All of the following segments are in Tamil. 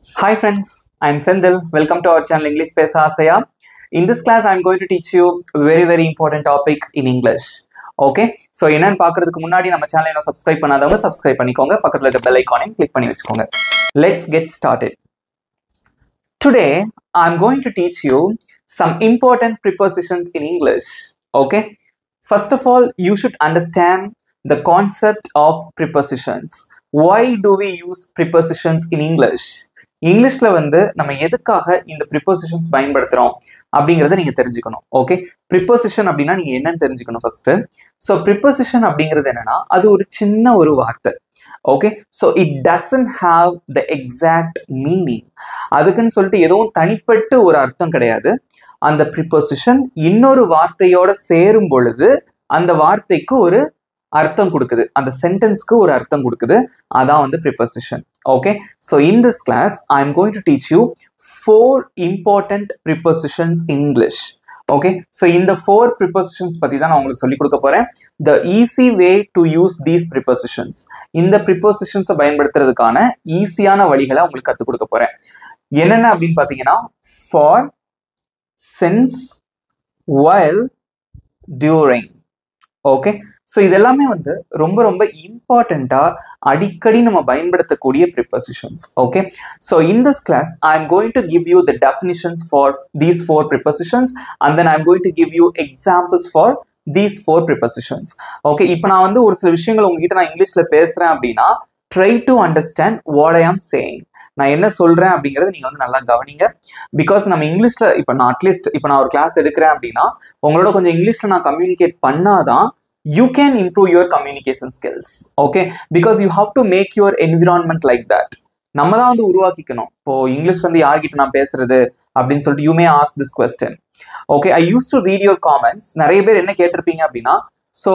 Hi friends, I'm Sendil. Welcome to our channel English Pesa Asaya. In this class, I'm going to teach you a very important topic in English. Okay, so என்னன்னு பார்க்கிறதுக்கு முன்னாடி நம்ம சேனலை இன்னும் சப்ஸ்கிரைப் பண்ணாதவங்க சப்ஸ்கிரைப் பண்ணிக்கோங்க. பக்கத்துல இருக்க பெல் ஐகானையும் கிளிக் பண்ணி வச்சுக்கோங்க. Let's get started. Today, I'm going to teach you some important prepositions in English. Okay, first of all, you should understand the concept of prepositions. Why do we use prepositions in English? இங்கிலீஷ்ல வந்து நம்ம எதுக்காக இந்த ப்ரிப்போசிஷன்ஸ் பயன்படுத்துறோம் அப்படிங்கறத நீங்க தெரிஞ்சுக்கணும். ஓகே, ப்ரிப்போசிஷன் அப்படின்னா நீங்க என்னன்னு தெரிஞ்சுக்கணும் ஃபர்ஸ்ட். ஸோ ப்ரிப்போசிஷன் அப்படிங்கிறது என்னன்னா அது ஒரு சின்ன ஒரு வார்த்தை. Okay, so it doesn't have the exact meaning. அதுக்குன்னு சொல்லிட்டு எதுவும் தனிப்பட்டு ஒரு அர்த்தம் கிடையாது. அந்த ப்ரிப்போசிஷன் இன்னொரு வார்த்தையோட சேரும் பொழுது அந்த வார்த்தைக்கு ஒரு அர்த்தம் கொடுக்குது, அந்த சென்டென்ஸ்க்கு ஒரு அர்த்தம் கொடுக்குது. அதான் வந்து preposition. Okay, so in this class I'm going to teach you 4 important prepositions in English. Okay, so in the 4 prepositions பத்தி தான் நான் உங்களுக்கு சொல்லி கொடுக்க போறேன். The easy way to use these prepositions. இந்த prepositions பயன்படுத்துறதுக்கான ஈஸியான வழிகளை உங்களுக்கு கத்து கொடுக்க போறேன். என்னென்ன அப்படின்னு பாத்தீங்கன்னா for, since, while, during. Okay, so இதெல்லாமே வந்து ரொம்ப இம்பார்ட்டண்டா அடிக்கடி நம்ம பயன்படுத்தக்கூடிய prepositions. Okay, so in this class I am going to give you the definitions for these 4 prepositions and then I am going to give you examples for these 4 prepositions. Okay, இப்போ நான் வந்து ஒரு சில விஷயங்கள் உங்ககிட்ட நான் இங்கிலீஷ்ல பேசுறேன் அப்படின்னா try to understand what I ஆம் சேயிங். நான் என்ன சொல்றேன் அப்படிங்கறத நீங்க வந்து நல்லா கவனிங்க. பிகாஸ் நம்ம இங்கிலீஷ்ல இப்போ நான் அட்லீஸ்ட் இப்போ நான் ஒரு கிளாஸ் எடுக்கிறேன் அப்படின்னா உங்களோட கொஞ்சம் இங்கிலீஷ்ல நான் கம்யூனிகேட் பண்ணாதான் you can improve your communication skills. Okay, because you have to make your environment like that. நம்ம தான் வந்து உருவாக்கிக்கணும். இப்போ இங்கிலீஷ் வந்து யார்கிட்ட நான் பேசுறது அப்படின்னு சொல்லிட்டு you may ask this question. Okay, I used to read your comments. நிறைய பேர் என்ன கேட்டிருப்பீங்க அப்படின்னா so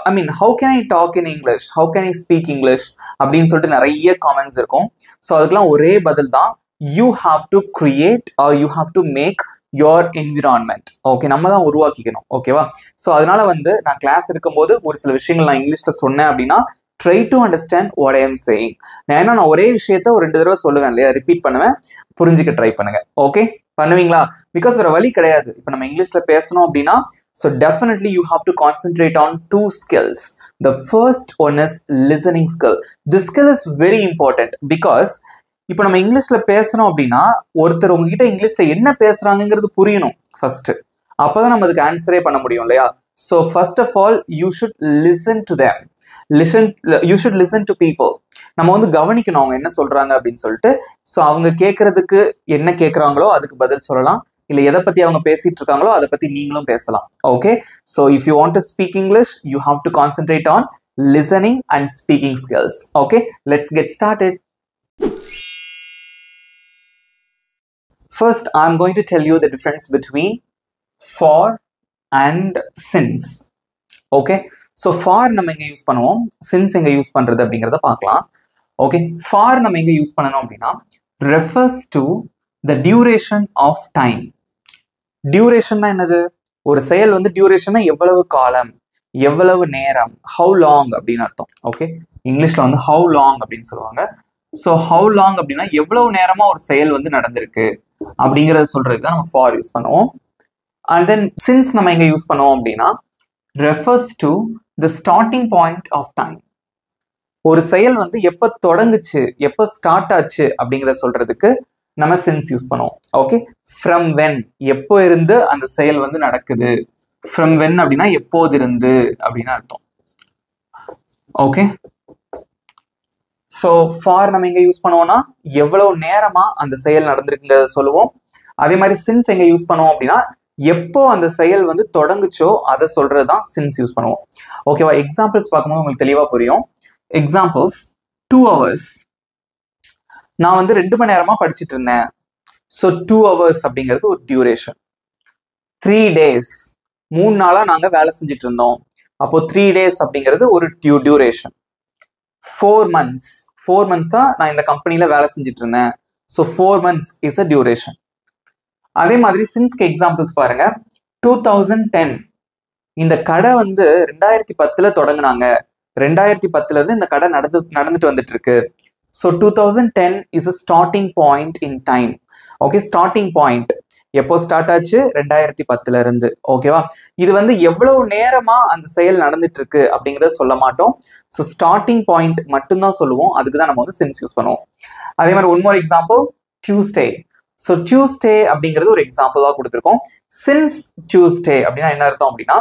I mean how can I talk in English, how can I speak English அப்படின்னு சொல்லிட்டு நிறைய comments இருக்கும். ஸோ அதுக்கெல்லாம் ஒரே பதில் தான், you have to create or you have to make your environment. Okay, நம்ம தான் உருவாக்கிக்கணும். ஓகேவா? ஸோ அதனால வந்து நான் கிளாஸ் இருக்கும்போது ஒரு சில விஷயங்கள் நான் இங்கிலீஷ்ல சொன்னேன் அப்படின்னா try to understand what I am saying. நான் ஒரு விஷயத்த ஒரு 2 தடவை சொல்லுவேன் இல்லையா, ரிப்பீட் பண்ணுவேன், புரிஞ்சுக்க ட்ரை பண்ணுங்க. ஓகே, பண்ணுவீங்களா? பிகாஸ் வேற வழி கிடையாது. இப்போ நம்ம இங்கிலீஷ்ல பேசணும் அப்படின்னா so definitely you have to concentrate on 2 skills. The first one is listening skill. This skill is very important because இப்போ நம்ம இங்கிலீஷ்ல பேசணும் அப்படின்னா ஒருத்தர் உங்ககிட்ட இங்கிலீஷ்ல என்ன பேசுறாங்கிறது புரியணும் ஃபர்ஸ்ட். அப்பதான் நம்ம அதுக்கு ஆன்சரே பண்ண முடியும் இல்லையா? So first of all you should listen to them. You should listen to people. நம்ம வந்து கவனிக்கணும் அவங்க என்ன சொல்றாங்க அப்படின்னு சொல்லிட்டு. ஸோ அவங்க கேட்கறதுக்கு என்ன கேட்கறாங்களோ அதுக்கு பதில் சொல்லலாம். இல்லை எதை பத்தி அவங்க பேசிட்டு இருக்காங்களோ அதை பத்தி நீங்களும் பேசலாம். Okay, so if you want to speak English you have to concentrate on listening and speaking skills. Okay, let's get started. First, I'm going to tell you the difference between for and since. Okay, so for நம்ம எங்க யூஸ் பண்ணுவோம், since எங்க யூஸ் பண்றது அப்படிங்கறத பார்க்கலாம். Okay, for நம்ம எங்க யூஸ் பண்ணணும் அப்படின்னா refers to the duration of time. Duration என்னது? ஒரு செயல் வந்து டியூரேஷன் எவ்வளவு காலம், எவ்வளவு நேரம், how long அப்படின்னு அர்த்தம். ஓகே, இங்கிலீஷ்ல வந்து how long அப்படின்னு சொல்லுவாங்க. ஸோ how long அப்படின்னா எவ்வளவு நேரமா ஒரு செயல் வந்து நடந்திருக்கு அப்படிங்கறத சொல்றதுக்கு தான் நம்ம for யூஸ் பண்ணுவோம். அண்ட் தென் since நம்ம எங்க யூஸ் பண்ணுவோம் அப்படின்னா refers to the starting point of time. ஒரு செயல் வந்து எப்ப தொடங்குச்சு, எப்ப ஸ்டார்ட் ஆச்சு அப்படிங்கறத சொல்றதுக்கு நம்ம since யூஸ் பண்ணுவோம். ஓகே, from when எப்போ இருந்து அந்த செயல் வந்து நடக்குது. from when அப்படின்னா எப்போது இருந்து அப்படின்னு அர்த்தம். ஓகே, ஸோ ஃபார் நம்ம எங்க யூஸ் பண்ணுவோம்னா எவ்வளவு நேரமா அந்த செயல் நடந்திருக்குங்கிறத சொல்லுவோம். அதே மாதிரி சின்ஸ் எங்க யூஸ் பண்ணுவோம் அப்படின்னா எப்போ அந்த செயல் வந்து தொடங்குச்சோ அதை சொல்றது தான் சின்ஸ் யூஸ் பண்ணுவோம். ஓகேவா? எக்ஸாம்பிள்ஸ் பார்க்கும்போது உங்களுக்கு தெளிவா புரியும். Examples 2 hours. நான் வந்து 2 மணி நேரமா படிச்சுட்டு இருந்தேன். ஸோ 2 hours அப்படிங்கிறது ஒரு டியூரேஷன். 3 days, 3 நாளா நாங்க வேலை செஞ்சுட்டு இருந்தோம். அப்போ 3 days அப்படிங்கிறது ஒரு டியூரேஷன். 4 months, 4 months நான் இந்த கம்பெனில வேலை செஞ்சுட்டு இருந்தேன். So 4 months is a duration. அதே மாதிரி சின்ஸ்க்கு எக்ஸாம்பிள்ஸ் பாருங்க. 2010 இந்த கடை வந்து 2010 தொடங்குனாங்க. 2010 இருந்து இந்த கடை நடந்துட்டு வந்துட்டு இருக்கு. So 2010 is a starting point in time. Okay, starting point எப்போ ஸ்டார்ட் ஆச்சு 2010ல இருந்து. ஓகேவா, இது வந்து எவ்வளவு நேரமா அந்த செயல் நடந்துட்டு இருக்கு அப்படிங்கறத சொல்ல மாட்டோம். ஸோ ஸ்டார்டிங் பாயிண்ட் மட்டும்தான் சொல்லுவோம். அதுக்கு தான் நம்ம வந்து சின்ஸ் யூஸ் பண்ணுவோம். அதே மாதிரி one more example, Tuesday. So Tuesday அப்படிங்கிறது ஒரு எக்ஸாம்பிளா கொடுத்துருக்கோம். சின்ஸ் டியூஸ்டே அப்படின்னா என்ன அர்த்தம் அப்படின்னா,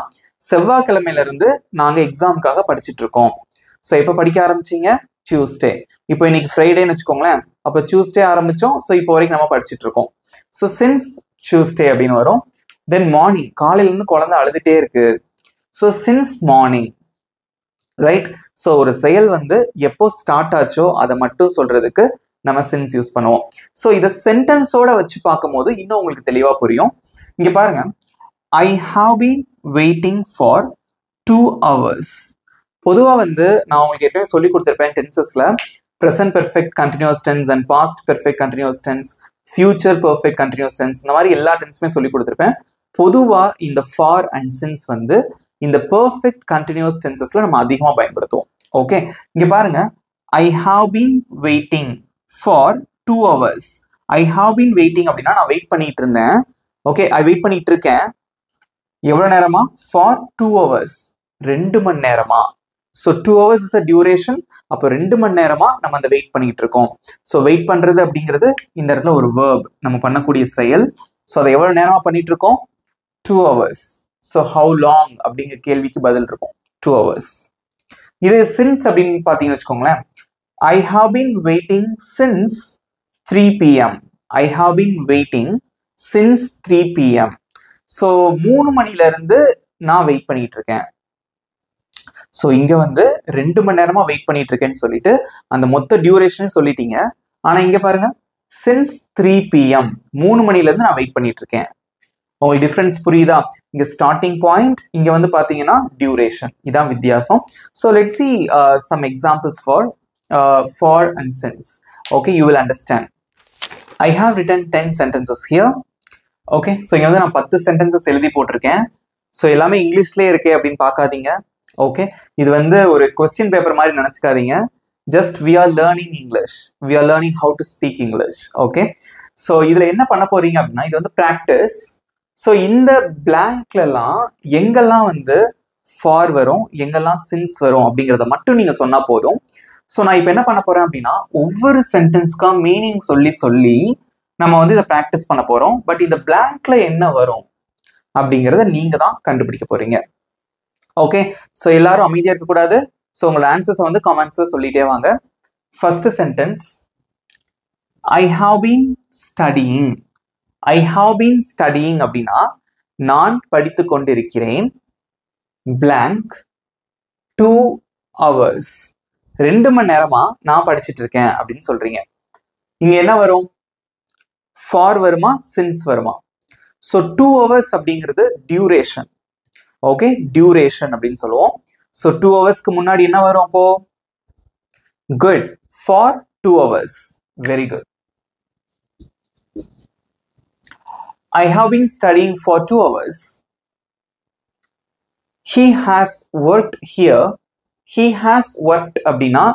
செவ்வாய்க்கிழமையில இருந்து நாங்க எக்ஸாமுக்காக படிச்சுட்டு இருக்கோம். ஸோ எப்போ படிக்க ஆரம்பிச்சீங்க? டியூஸ்டே. இப்போ இன்னைக்கு ஃப்ரைடேன்னு வச்சுக்கோங்களேன். அப்போ டியூஸ்டே ஆரம்பிச்சோம். ஸோ இப்போ வரைக்கும் நம்ம படிச்சுட்டு இருக்கோம். ஸோ சின்ஸ் டியூஸ்டே அப்படின்னு வரும். தென் மார்னிங், காலையில இருந்து குழந்தை அழுதுட்டே இருக்கு. So since morning, right? So ஒரு செயல் வந்து எப்போ ஸ்டார்ட் ஆச்சோ அதை மட்டும் சொல்றதுக்கு நம்ம சின்ஸ் யூஸ் பண்ணுவோம். ஸோ இதை சென்டென்ஸோட வச்சு பார்க்கும்போது இன்னும் உங்களுக்கு தெளிவா புரியும். இங்க பாருங்க, I have been waiting for 2 hours. பொதுவாக வந்து நான் உங்களுக்கு ஏற்கனவே சொல்லி கொடுத்துருப்பேன் டென்சஸ்ல present perfect continuous tense and past perfect continuous tense, future perfect continuous tense, இந்த மாதிரி எல்லா டென்ஸுமே சொல்லி கொடுத்துருப்பேன். பொதுவாக இந்த ஃபார் அண்ட் சின்ஸ் வந்து இந்த பெர்ஃபெக்ட் கண்டினியூஸ் டென்சஸ்ல நம்ம அதிகமாக பயன்படுத்துவோம். ஓகே, இங்க பாருங்க, I have been waiting for 2 hours. I have been waiting அப்படின்னா நான் வெயிட் பண்ணிட்டு இருந்தேன். ஓகே, ஐ வெயிட் பண்ணிட்டு இருக்கேன். எவ்வளவு நேரமா? ஃபார் 2 hours, 2 மணி நேரமா. So 2 hours is a duration. அப்போ 2 மணி நேரமா நம்ம அந்த வெயிட் பண்ணிட்டு இருக்கோம். ஸோ வெயிட் பண்றது அப்படிங்கிறது இந்த இடத்துல ஒரு வேர்ப், நம்ம பண்ணக்கூடிய செயல். ஸோ அதை எவ்வளவு நேரமா பண்ணிட்டு இருக்கோம்? 2 hours. ஸோ ஹவு லாங் அப்படிங்கிற கேள்விக்கு பதில் இருக்கும் 2 hours. இது சின்ஸ் அப்படின்னு பார்த்தீங்கன்னு வச்சுக்கோங்களேன். ஐ have been waiting since 3 PM. I have been waiting since 3 PM. So 3 மணில இருந்து நான் வெயிட் பண்ணிட்டு இருக்கேன். ஸோ இங்க வந்து 2 மணி நேரமா வெயிட் பண்ணிட்டு இருக்கேன்னு சொல்லிட்டு அந்த மொத்த டியூரேஷன் சொல்லிட்டீங்க. ஆனா இங்க பாருங்க, சின்ஸ் 3 PM, 3 மணில இருந்து நான் வெயிட் பண்ணிட்டு இருக்கேன். உங்களுக்கு டிஃபரன்ஸ் புரியுதா? இங்க ஸ்டார்டிங் பாயிண்ட், இங்க வந்து பாத்தீங்கன்னா டியூரேஷன். இதான் வித்தியாசம். So let's see some examples for and since. Okay, you will understand. I have written 10 sentences here. Okay, so இங்க வந்து நான் 10 சென்டென்சஸ் எழுதி போட்டிருக்கேன். ஸோ எல்லாமே இங்கிலீஷ்லேயே இருக்கே அப்படின்னு பார்க்காதீங்க. ஓகே, இது வந்து ஒரு கொஸ்டின் பேப்பர் மாதிரி நினச்சிக்காதீங்க. Just we are learning English, we are learning how to speak English. Okay, so இதில் என்ன பண்ண போறீங்க அப்படின்னா, இது வந்து ப்ராக்டிஸ். ஸோ இந்த பிளாங்க்லலாம் எங்கெல்லாம் வந்து ஃபார் வரும், எங்கெல்லாம் சின்ஸ் வரும் அப்படிங்கிறத மட்டும் நீங்கள் சொன்னால் போதும். ஸோ நான் இப்போ என்ன பண்ண போறேன் அப்படின்னா, ஒவ்வொரு சென்டென்ஸ்க்கா மீனிங் சொல்லி நம்ம வந்து இதை ப்ராக்டிஸ் பண்ண போறோம். பட் இந்த பிளாங்க்ல என்ன வரும் அப்படிங்கிறத நீங்க தான் கண்டுபிடிக்க போறீங்க. ஓகே, ஸோ எல்லாரும் அமைதியா இருக்கக்கூடாது. ஸோ உங்களோட ஆன்சர்ஸை வந்து கமெண்ட்ஸ்ல சொல்லிட்டே வாங்க. First sentence, I have been studying. I have been studying அப்படின்னா நான் படித்து கொண்டிருக்கிறேன் பிளாங்க் 2 hours. 2 மணி நேரமா நான் படிச்சுட்டு இருக்கேன் அப்படின்னு சொல்றீங்க. இங்க என்ன வரும்? ஃபார் வருமா, சின்ஸ் வருமா? ஸோ 2 hours அப்படிங்கிறது டியூரேஷன். ஓகே, டியூரேஷன் அப்படின்னு சொல்லுவோம். ஸோ 2 ஹவர்ஸ்க்கு முன்னாடி என்ன வரும் அப்போ? Good, for 2 hours. Very good. I have been studying for 2 hours. He has worked here. He has worked அப்படின்னா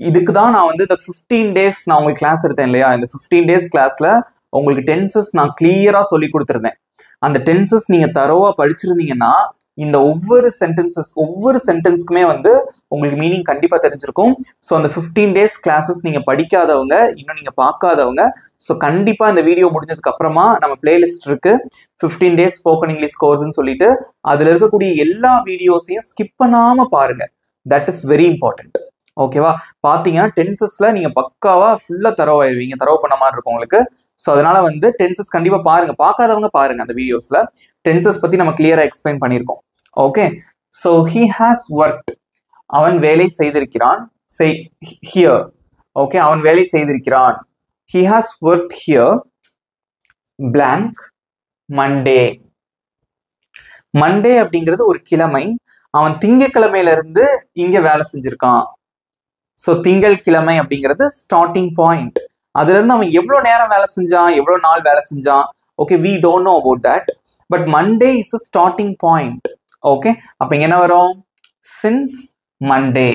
இதுக்கு தான் நான் வந்து இந்த 15 days நான் உங்களுக்கு கிளாஸ் எடுத்தேன் இல்லையா? இந்த 15 days கிளாஸ்ல உங்களுக்கு டென்சஸ் நான் கிளியரா சொல்லி கொடுத்துருந்தேன். அந்த டென்சஸ் நீங்க தரோவா படிச்சிருந்தீங்கன்னா இந்த ஒவ்வொரு சென்டென்ஸ்க்குமே வந்து உங்களுக்கு மீனிங் கண்டிப்பா தெரிஞ்சிருக்கும். ஸோ அந்த 15 days கிளாஸஸ் நீங்க படிக்காதவங்க, இன்னும் நீங்க பார்க்காதவங்க, ஸோ கண்டிப்பா இந்த வீடியோ முடிஞ்சதுக்கு அப்புறமா நம்ம பிளேலிஸ்ட் இருக்கு 15 days ஸ்போக்கன் இங்கிலீஷ் கோர்ஸ்ன்னு சொல்லிட்டு, அதுல இருக்கக்கூடிய எல்லா வீடியோஸையும் ஸ்கிப் பண்ணாம பாருங்க. That is very important. ஓகேவா? பாத்தீங்கன்னா டென்சஸ்ல நீங்க பக்காவா ஃபுல்லா தரவாயிருவீங்க, தரவு பண்ண மாதிரி இருக்கும் உங்களுக்கு. ஸோ அதனால வந்து டென்சஸ் கண்டிப்பா பாருங்க, பார்க்காதவங்க பாருங்க. அந்த வீடியோஸ்ல டென்சஸ் பத்தி நம்ம கிளியரா எக்ஸ்பிளைன் பண்ணியிருக்கோம். Okay, so he has worked, அவன் வேலை செய்திருக்கிறான். ஹியர். ஓகே, அவன் வேலை செய்திருக்கிறான். He has worked here blank Monday. Monday அப்படிங்கிறது ஒரு கிழமை. அவன் திங்கக்கிழமையில இருந்து இங்க வேலை செஞ்சிருக்கான். ஸோ திங்கள் கிழமை அப்படிங்கிறது ஸ்டார்டிங் பாயிண்ட். அதுல இருந்து அவன் எவ்வளவு நேரம் வேலை செஞ்சான், எவ்வளவு நாள் வேலை செஞ்சான், okay, we don't know about that, but Monday is a starting point. Okay, அப்ப இங்க என்ன வரும்? since Monday.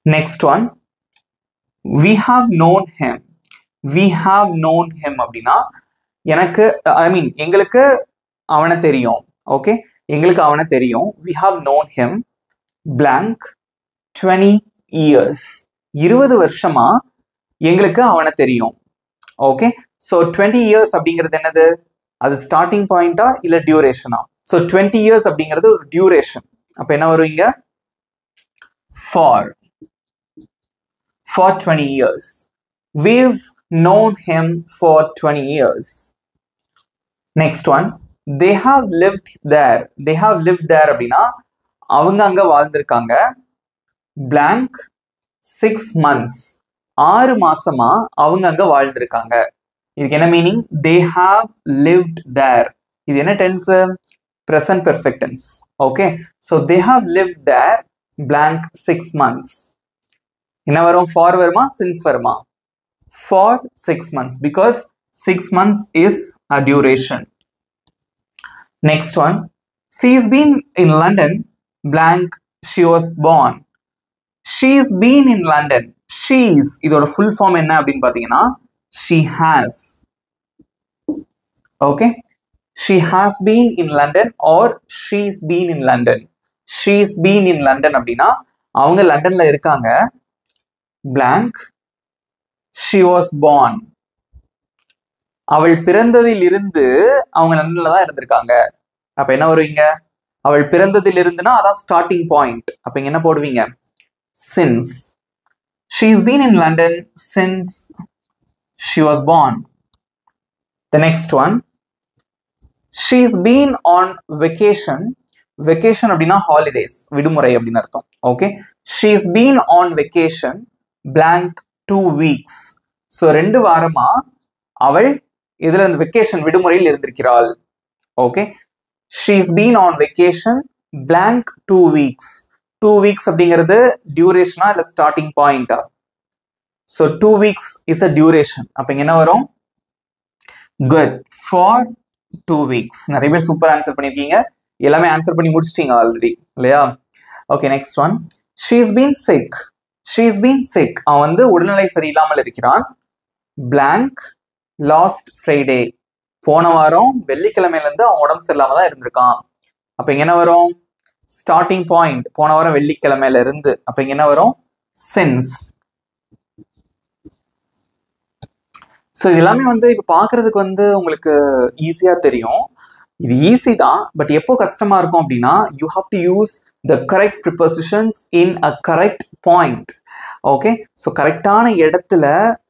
Next one, we have known him. We have known him அப்படின்னா எனக்கு எங்களுக்கு அவனை தெரியும். ஓகே, எங்களுக்கு அவனை தெரியும். We have known him blank 20 years. 20 வருஷமா எங்களுக்கு அவனை தெரியும். ஓகே, ஸோ 20 years அப்படிங்கிறது என்னது? அது ஸ்டார்டிங் பாயிண்டா இல்ல டியூரேஷனா? ஸோ 20 years அப்படிங்கிறது ஒரு டியூரேஷன். அப்ப என்ன வரும் இங்க? for 20 years. We've known him for 20 years. Next one, they have lived there. They have lived there அப்படின்னா அவங்க அங்க வாழ்ந்திருக்காங்க blank 6 months. 6 மாசமா அவங்க அங்க வாழ்ந்திருக்காங்க. இதுக்கு என்ன meaning? they have lived there. இது என்ன tense? present perfect tense. Okay, so they have lived there blank 6 months. என்ன வரும்? for வருமா since வருமா? for 6 months because 6 months is a duration. Next one, she's been in London blank she was born. She's been in London. She's இதோட full form என்ன அப்படின்னு பாத்தீங்கன்னா she has. Okay, she has been in London or she's been in London. She's been in London அப்படின்னா அவங்க லண்டன்ல இருக்காங்க blank she was born. அவள் பிறந்ததில் இருந்து அவங்க லண்டன்ல தான் இருந்திருக்காங்க. அப்ப என்ன வருவீங்க? அவள் பிறந்ததில் இருந்துனா அதான் ஸ்டார்டிங் பாயிண்ட். அப்ப இங்க என்ன போடுவீங்க? since. She's been in London since she was born. The next one, she's been on vacation. Vacation அப்படின்னா holidays, விடுமுறை அப்படின்னு அர்த்தம். Okay, she's been on vacation blank 2 weeks. So 2 வாரமா அவள் இதுல இந்த வெக்கேஷன் விடுமுறையில் இருந்திருக்கிறாள். Okay, she's been on vacation blank 2 weeks. 2 weeks அப்படிங்கிறது டியூரேஷனா இல்ல ஸ்டார்டிங் பாயிண்டா? So 2 weeks is a duration. அப்ப இங்க என்ன வரும்? good, for 2 weeks. நிறைய பேர் சூப்பர் ஆன்சர் பண்ணிருக்கீங்க. எல்லாமே ஆன்சர் பண்ணி முடிச்சிட்டீங்க ஆல்ரெடி இல்லையா? Okay, next one, she's been sick. She's been sick. அவன் வந்து உடல்நிலை சரியில்லாமல் இருக்கிறான் blank last Friday. போன வாரம் வெள்ளிக்கிழமையில இருந்து அவன் உடம்பு சரியில்லாம தான் இருந்திருக்கான். அப்ப இங்க என்ன வரும்? ஸ்டார்டிங் பாயிண்ட் போன வாரம் வெள்ளிக்கிழமையில இருந்து. அப்ப இங்க என்ன வரும்? since. ஸோ இது எல்லாமே வந்து இப்போ பார்க்கறதுக்கு வந்து உங்களுக்கு ஈஸியா தெரியும். இது ஈஸி தான், பட் எப்போ கஷ்டமா இருக்கும் அப்படின்னா you have to use the correct prepositions in a correct point. Okay, so கரெக்டான இடத்துல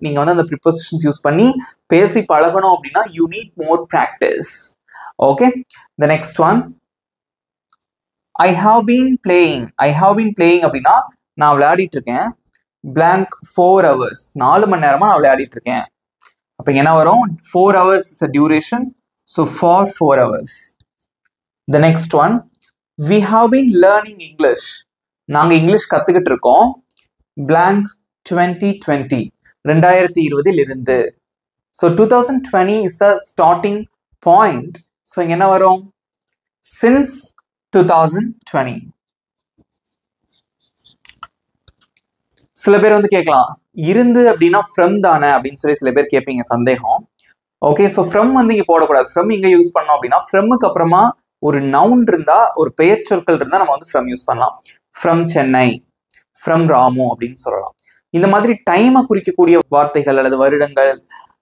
நீங்க வந்து அந்த ப்ரிப்போசிஷன்ஸ் யூஸ் பண்ணி பேசி பழகணும் அப்படின்னா you need more practice. Okay, the next one, I have been playing. I have been playing அப்படின்னா நான் விளையாடிட்டு இருக்கேன் blank 4 hours. 4 மணி நேரமா நான் விளையாடிட்டு இருக்கேன். அப்ப என்ன வரும்? 4 hours is a duration, so for 4 hours. The next one, we have been learning English. நாங்க இங்கிலீஷ் கத்துக்கிட்டு இருக்கோம் blank 2020. 2020 இருந்து. So 2020 is a starting point. So இங்க என்ன வரும்? since 2020. சில பேர் வந்து கேட்கலாம், இருந்து அப்படின்னா ஃப்ரம் தானே அப்படின்னு சொல்லி சில பேர் கேட்பீங்க, சந்தேகம். ஓகே, ஸோ ஃப்ரம் வந்து இங்க போடக்கூடாது. ஃப்ரம் இங்க யூஸ் பண்ணோம் அப்படின்னா ஃப்ரம்முக்கு அப்புறமா ஒரு நவுன் இருந்தா, ஒரு பெயர் சொற்கள் இருந்தா நம்ம வந்து ஃப்ரம் யூஸ் பண்ணலாம். ஃப்ரம் சென்னை, ஃப்ரம் ராமு அப்படின்னு சொல்லலாம். இந்த மாதிரி டைமை குறிக்கக்கூடிய வார்த்தைகள் அல்லது வருடங்கள்,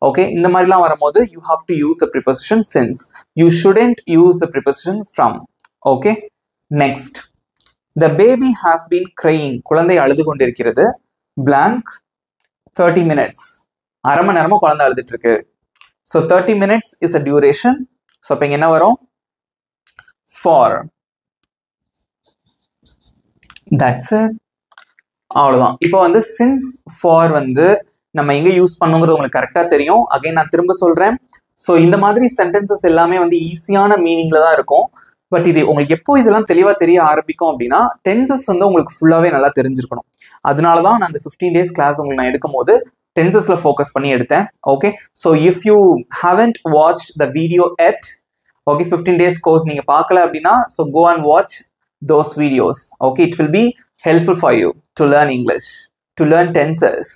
ஓகே, இந்த மாதிரிலாம் வரும்போது you have to use the preposition since. You shouldn't use the preposition from. Okay, next, the baby has been crying. குழந்தை அழுது கொண்டிருக்கிறது blank 30 minutes. அரை மணி நேரமா குழந்தை அழுதுட்டு இருக்கு. So 30 minutes is a duration. So அப்ப இங்க என்ன வரும்? for. That's it. அவ்வளவுதான். இப்போ வந்து since for வந்து நம்ம எங்க யூஸ் பண்ணுங்கிறது உங்களுக்கு கரெக்டா தெரியும். அகைன் நான் திரும்ப சொல்றேன். ஸோ இந்த மாதிரி சென்டென்சஸ் எல்லாமே வந்து ஈஸியான மீனிங்ல தான் இருக்கும். பட் இது உங்களுக்கு எப்போ இதெல்லாம் தெளிவாக தெரிய ஆரம்பிக்கும் அப்படின்னா டென்சஸ் வந்து உங்களுக்கு ஃபுல்லாகவே நல்லா தெரிஞ்சிருக்கணும். அதனால தான் நான் அந்த 15 days கிளாஸ் உங்களுக்கு நான் எடுக்கும் போது டென்சஸ்ல ஃபோக்கஸ் பண்ணி எடுத்தேன். Okay, so if you haven't watched the video yet, okay, 15 days course நீங்க பார்க்கல அப்படின்னா so go and watch those videos. Okay, it will be helpful for you to learn English, to learn tenses.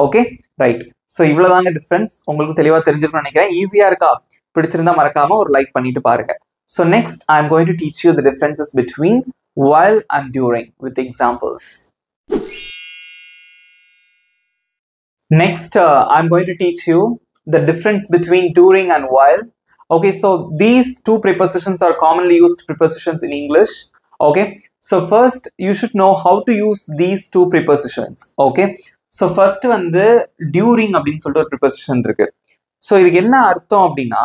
Okay, right. So இவ்வளவுதாங்க டிஃபரன்ஸ். உங்களுக்கு தெளிவா தெரிஞ்சிருக்கும்னு நினைக்கிறேன். ஈஸியா இருக்கா? பிடிச்சிருந்தா மறக்காம ஒரு லைக் பண்ணிட்டு பாருங்க. So next I'm going to teach you the differences between while and during with examples. Next I'm going to teach you the difference between during and while. Okay, so these two prepositions are commonly used prepositions in English. Okay, so first you should know how to use these two prepositions. Okay, so first வந்து during அப்படின்னு சொல்லிட்டு ஒரு preposition இருக்கு. So இதுக்கு என்ன அர்த்தம் அப்படின்னா,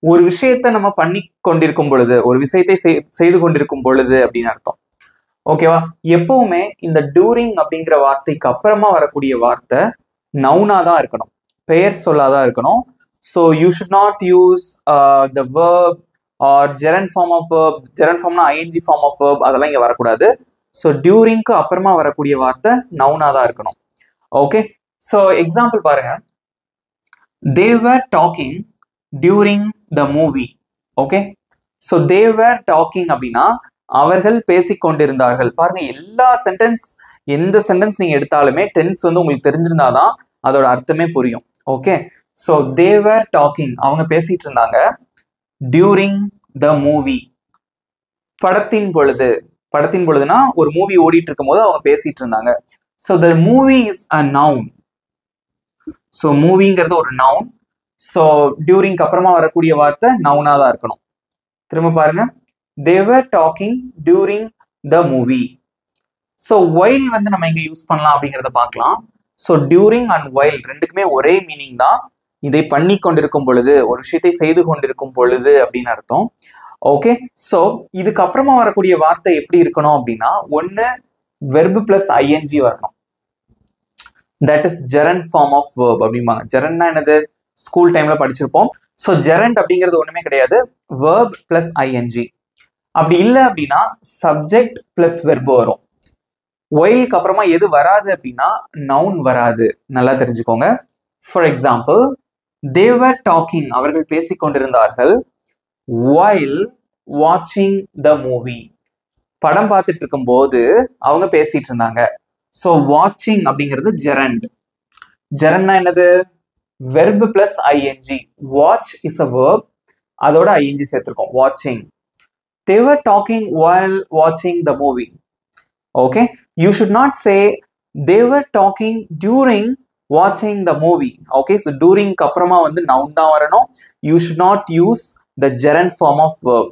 ஒரு விஷயத்தை நம்ம பண்ணி கொண்டிருக்கும் பொழுது, ஒரு விஷயத்தை செய்து கொண்டிருக்கும் பொழுது அப்படின்னு அர்த்தம். ஓகேவா? எப்பவுமே இந்த during அப்படிங்கிற வார்த்தைக்கு அப்புறமா வரக்கூடிய வார்த்தை நவுனா தான் இருக்கணும், பெயர் சொல்லாதான் இருக்கணும். So you should not use the verb or gerund form of verb. Gerund formனா ing form of verb அதெல்லாம் இங்க வரக்கூடாது. So duringக்கு அப்புறமா வரக்கூடிய வார்த்தை நவுனா தான் இருக்கணும். ஓகே, so எக்ஸாம்பிள் பாருங்க. They were talking during the movie. Okay, so they were talking அப்படின்னா அவர்கள் பேசிக்கொண்டிருந்தார்கள். பாருங்க, எல்லா சென்டென்ஸ், எந்த சென்டென்ஸ் நீங்க எடுத்தாலுமே டென்ஸ் வந்து உங்களுக்கு தெரிஞ்சிருந்தாதான் அதோட அர்த்தமே புரியும். Okay, so they were talking, அவங்க பேசிட்டு இருந்தாங்க. during the movie, படத்தின் பொழுது. படத்தின் பொழுதுனா ஒரு மூவி ஓடிட்டு இருக்கும் போது அவங்க பேசிட்டு இருந்தாங்க. so the movie is a noun. so மூவிங்கிறது ஒரு noun. so during அப்புறமா வரக்கூடிய வார்த்தை நவுனா தான் இருக்கணும். திரும்ப பாருங்க, they were talking during the movie. so while வந்து நம்ம எங்க யூஸ் பண்ணலாம் அப்படிங்கறத பார்க்கலாம். so during and while ரெண்டுக்குமே ஒரே மீனிங் தான். இதை பண்ணி கொண்டிருக்கும் பொழுது, ஒரு விஷயத்தை செய்து கொண்டிருக்கும் பொழுது அப்படின்னு அர்த்தம். ஓகே, சோ இதுக்கு அப்புறமா வரக்கூடிய வார்த்தை எப்படி இருக்கணும் அப்படின்னா, ஒன்னு வெர்பு பிளஸ் ஐஎன்ஜி வரணும். That is gerund form of verb அப்படிம்பாங்க. ஜெரண்ட்னா என்னது? ஸ்கூல் டைம்ல படிச்சிருப்போம். ஸோ ஜெரண்ட் அப்படிங்கிறது ஒண்ணுமே கிடையாது, வேர்ப் பிளஸ் ஐஎன்ஜி. அப்படி இல்லை அப்படின்னா சப்ஜெக்ட் பிளஸ் வெர்பு வரும். ஒயிலுக்கு அப்புறமா எது வராது அப்படின்னா நவுன் வராது. நல்லா தெரிஞ்சுக்கோங்க. For example, they were talking, அவர்கள் பேசிக் கொண்டிருந்தார்கள். while watching the movie, படம் பார்த்துட்டு இருக்கும் போது அவங்க பேசிட்டு இருந்தாங்க. so watching அப்படிங்கிறது gerund. gerundனா என்னது? verb plus ing. watch is a verb, அதோட ing சேர்த்திருக்கோம், watching. they were talking while watching the movie. okay, you should not say they were talking during watching the movie. okay, so during அப்புறமா வந்து noun தான் வரணும். you should not use the gerund form of verb.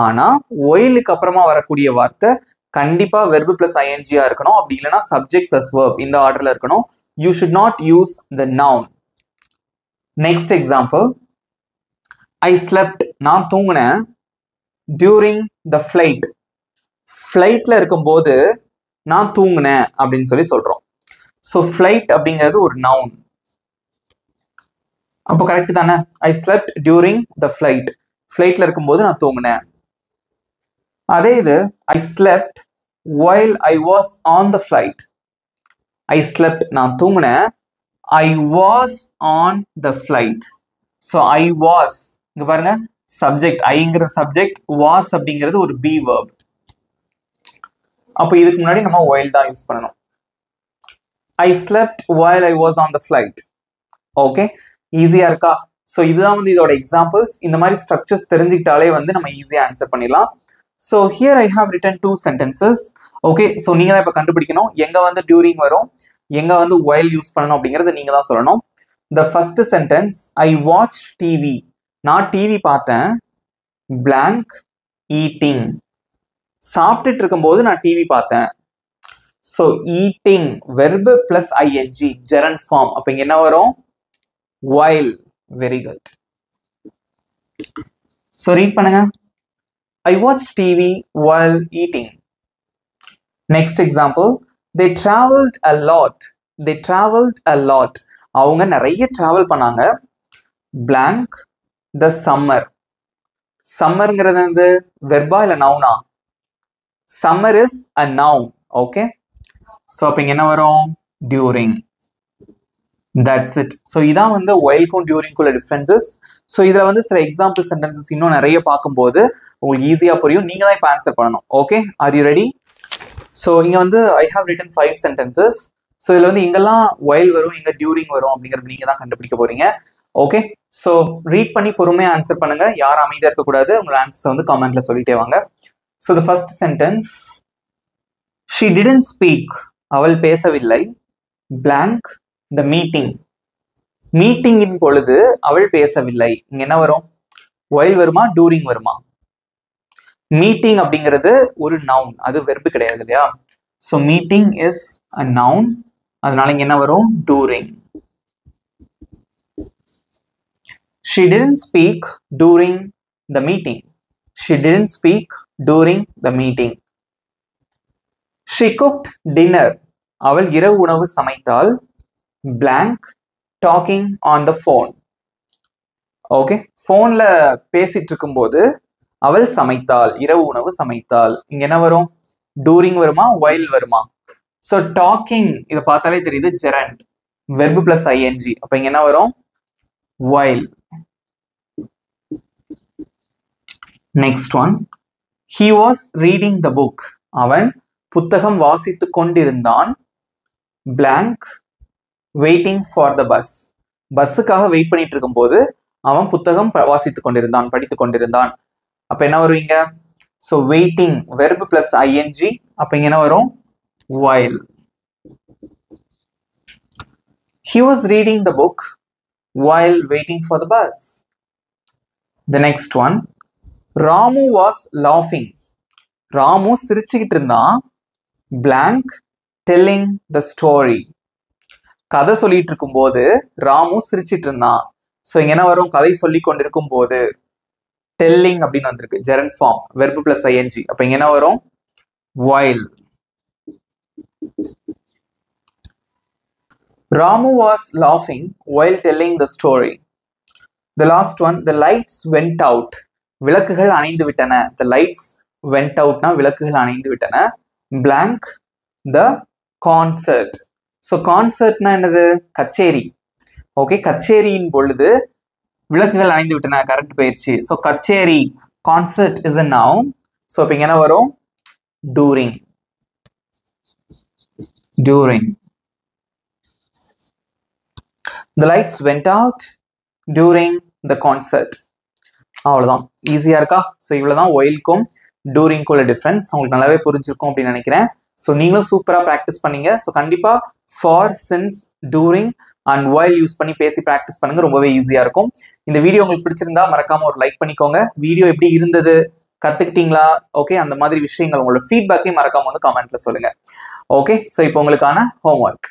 ஆனா whileக்கு அப்புறமா வரக்கூடிய வார்த்தை கண்டிப்பா verb plus ing ஆ இருக்கணும். அப்படி இல்லைன்னா subject plus verb இந்த ஆர்டர்ல இருக்கணும். you should not use the noun. next example, I slept, நான் தூங்கினேன். during the flight, flightல இருக்கும்போது நான் தூங்கினேன் அப்படின்னு சொல்லி சொல்றோம். so flight அப்படிங்கிறது ஒரு noun. அப்போ கரெக்ட் தானே? I slept during the flight, flightல இருக்கும்போது நான் தூங்கினேன். அதே இது I slept while I was on the flight. I slept, நான் தூங்கினேன். I was on the flight. so I was, இங்க பாருங்க, subject, ஐங்கிறது subject, was அப்படிங்கிறது ஒரு be verb. அப்போ இதுக்கு முன்னாடி நம்ம while தான் யூஸ் பண்ணணும். I slept while I was on the flight. Okay, ஈஸியா இருக்கா? ஸோ இதுதான் வந்து இதோட எக்ஸாம்பிள்ஸ். இந்த மாதிரி ஸ்ட்ரக்சர்ஸ் தெரிஞ்சுக்கிட்டாலே வந்து நம்ம ஈஸியா ஆன்சர் பண்ணிடலாம். So here I have written 2 sentences. Okay, so நீங்க தான் இப்போ கண்டுபிடிக்கணும் எங்க வந்து டியூரிங் வரும், எங்க வந்து while யூஸ் பண்ணணும் அப்படிங்கறது நீங்க தான் சொல்லணும். The first sentence, I watched TV. நான் டிவி பார்த்தேன். blank eating, சாப்பிட்டுட்டு இருக்கும்போது நான் டிவி பார்த்தேன். so eating verb plus ing gerund form. அப்ப இங்க என்ன வரும்? while. very good. so read பண்ணுங்க. I watched TV while eating. next example, they traveled a lot. they traveled a lot, அவங்க நிறைய travel பண்ணாங்க. blank the summer. summerங்கிறது வந்து வெர்பா இல்ல நவுனா? summer is a noun. okay, so அப்ப இங்க என்ன வரும்? during. that's it. so இதான் வந்து whileக்கும் duringக்குள்ள differences. so இதுல வந்து சில example sentences இன்னும் நிறைய பார்க்கும்போது உங்களுக்கு ஈஸியா புரியும். நீங்க தான் இப்ப ஆன்சர் பண்ணணும். okay, are you ready? So இங்கே வந்து I have written 5 sentences. So இதில் வந்து இங்கெல்லாம் while வரும், இங்கே during வரும் அப்படிங்கிறது நீங்கள் தான் கண்டுபிடிக்க போறீங்க. ஓகே, ஸோ ரீட் பண்ணி பொறுமையாக ஆன்சர் பண்ணுங்க. யாரும் அமைதியாக இருக்கக்கூடாது. உங்களோட ஆன்சர் வந்து கமெண்ட்ல சொல்லிட்டே வாங்க. So the first sentence, she didn't speak, அவள் பேசவில்லை, blank the meeting, மீட்டிங்கின் பொழுது அவள் பேசவில்லை. இங்க என்ன வரும்? while வருமா, during வருமா? மீட்டிங் அப்படிங்கிறது ஒரு நவுன், அது வெர்பு கிடையாது இல்லையா? So meeting is a noun, அதனால இங்க என்ன வரும்? during. She didn't speak during the meeting. She didn't speak during the meeting. She cooked dinner. அவள் இரவு உணவு சமைத்தாள், blank talking on the phone. Okay, போன்ல பேசிட்டு இருக்கும்போது அவள் சமைத்தாள், இரவு உணவு சமைத்தாள். இங்க என்ன வரும்? டூரிங் வருமா, while வருமா? ஸோ டாக்கிங் இதை பார்த்தாலே தெரியுது ஜெரண்ட், வெர்பு பிளஸ் ஐஎன்ஜி. அப்ப இங்க என்ன வரும்? while. Next one, he was reading the book. அவன் புத்தகம் வாசித்து கொண்டிருந்தான், blank waiting for the bus. பஸ்ஸுக்காக வெயிட் பண்ணிட்டு இருக்கும் போது அவன் புத்தகம் வாசித்துக் கொண்டிருந்தான், படித்துக் கொண்டிருந்தான். அப்ப என்ன வரும் இங்க? So waiting verb plus ING. அப்ப இங்க என்ன வரும்? while. He was reading the book while waiting for the bus. The next one, Ramu was laughing. Ramu சிரிச்சுக்கிட்டு இருந்தான், blank telling the story. கதை சொல்லிட்டு இருக்கும் போது ராமு சிரிச்சிட்டு இருந்தான். ஸோ இங்க என்ன வரும்? கதை சொல்லி கொண்டிருக்கும் போது டெல்லிங் அப்படின்னு வந்திருக்கு, gerund form, verb plus ING. அப்ப இங்க என்ன வரும்? while. Ramu was laughing while telling the story. The last one, the lights went out. விளக்குகள் அணைந்து விட்டன. The lights went out னா விளக்குகள் அணைந்து விட்டன, blank the concert. ஸோ கான்சர்ட்னா என்னது? கச்சேரி. ஓகே, கச்சேரியின் பொழுது விளக்குகள் அணைந்து விட்டன, கரண்ட் போயிடுச்சு. ஸோ கச்சேரி, concert is a noun. So இப்போ இங்க என்ன வரும்? during. during. The lights went out during the concert. அவ்வளவுதான், ஈஸியா இருக்கா? ஸோ இவ்வளவுதான் whileக்கும் duringக்கும் உள்ள டிஃபரன்ஸ். உங்களுக்கு நல்லாவே புரிஞ்சிருக்கும் அப்படின்னு நினைக்கிறேன். ஸோ நீங்களும் சூப்பரா ப்ராக்டிஸ் பண்ணீங்க. ஸோ கண்டிப்பா for, since, during and while use பண்ணி பேசி ப்ராக்டிஸ் பண்ணுங்க, ரொம்பவே ஈஸியா இருக்கும். இந்த வீடியோ உங்களுக்கு பிடிச்சிருந்தா மறக்காம ஒரு லைக் பண்ணிக்கோங்க. வீடியோ எப்படி இருந்தது, கத்துக்கிட்டீங்களா? ஓகே, அந்த மாதிரி விஷயங்கள் உங்களோட ஃபீட்பேக்கையும் மறக்காம வந்து கமெண்ட்ல சொல்லுங்க. ஓகே, ஸோ இப்போ உங்களுக்கான homework.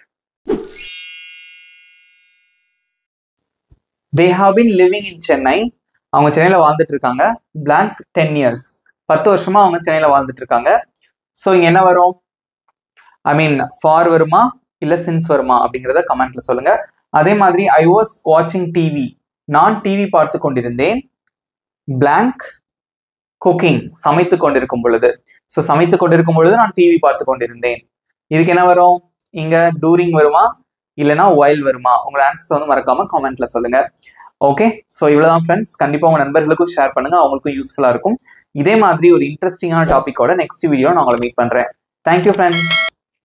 They have been living in Chennai. அவங்க சென்னையில வாழ்ந்துட்டு இருக்காங்க, blank 10 years. 10 வருஷமா அவங்க சென்னையில வாழ்ந்துட்டு இருக்காங்க. ஸோ இங்க என்ன வரும்? ஐ மீன் ஃபார் வருமா இல்ல சின்ஸ் வருமா அப்படிங்கிறத கமெண்ட்ல சொல்லுங்க. அதே மாதிரி ஐ வாஸ் வாட்சிங் டிவி, நான் டிவி பார்த்து கொண்டிருந்தேன், blank குக்கிங் சமைத்து கொண்டிருக்கும் பொழுது. ஸோ சமைத்து கொண்டிருக்கும் பொழுது நான் டிவி பார்த்து கொண்டிருந்தேன். இதுக்கு என்ன வரும்? இங்க டூரிங் வருமா இல்லைன்னா while வருமா? உங்களோட ஆன்சர்ஸ் வந்து மறக்காம கமெண்ட்ல சொல்லுங்க. ஓகே, ஸோ இவ்வளவுதான் ஃப்ரெண்ட்ஸ். கண்டிப்பா உங்க நண்பர்களுக்கும் ஷேர் பண்ணுங்க, அவங்களுக்கும் யூஸ்ஃபுல்லா இருக்கும். இதே மாதிரி ஒரு இன்ட்ரெஸ்டிங்கான டாபிக்கோட நெக்ஸ்ட் வீடியோ நான் உங்களை மீட் பண்றேன். Thank you friends.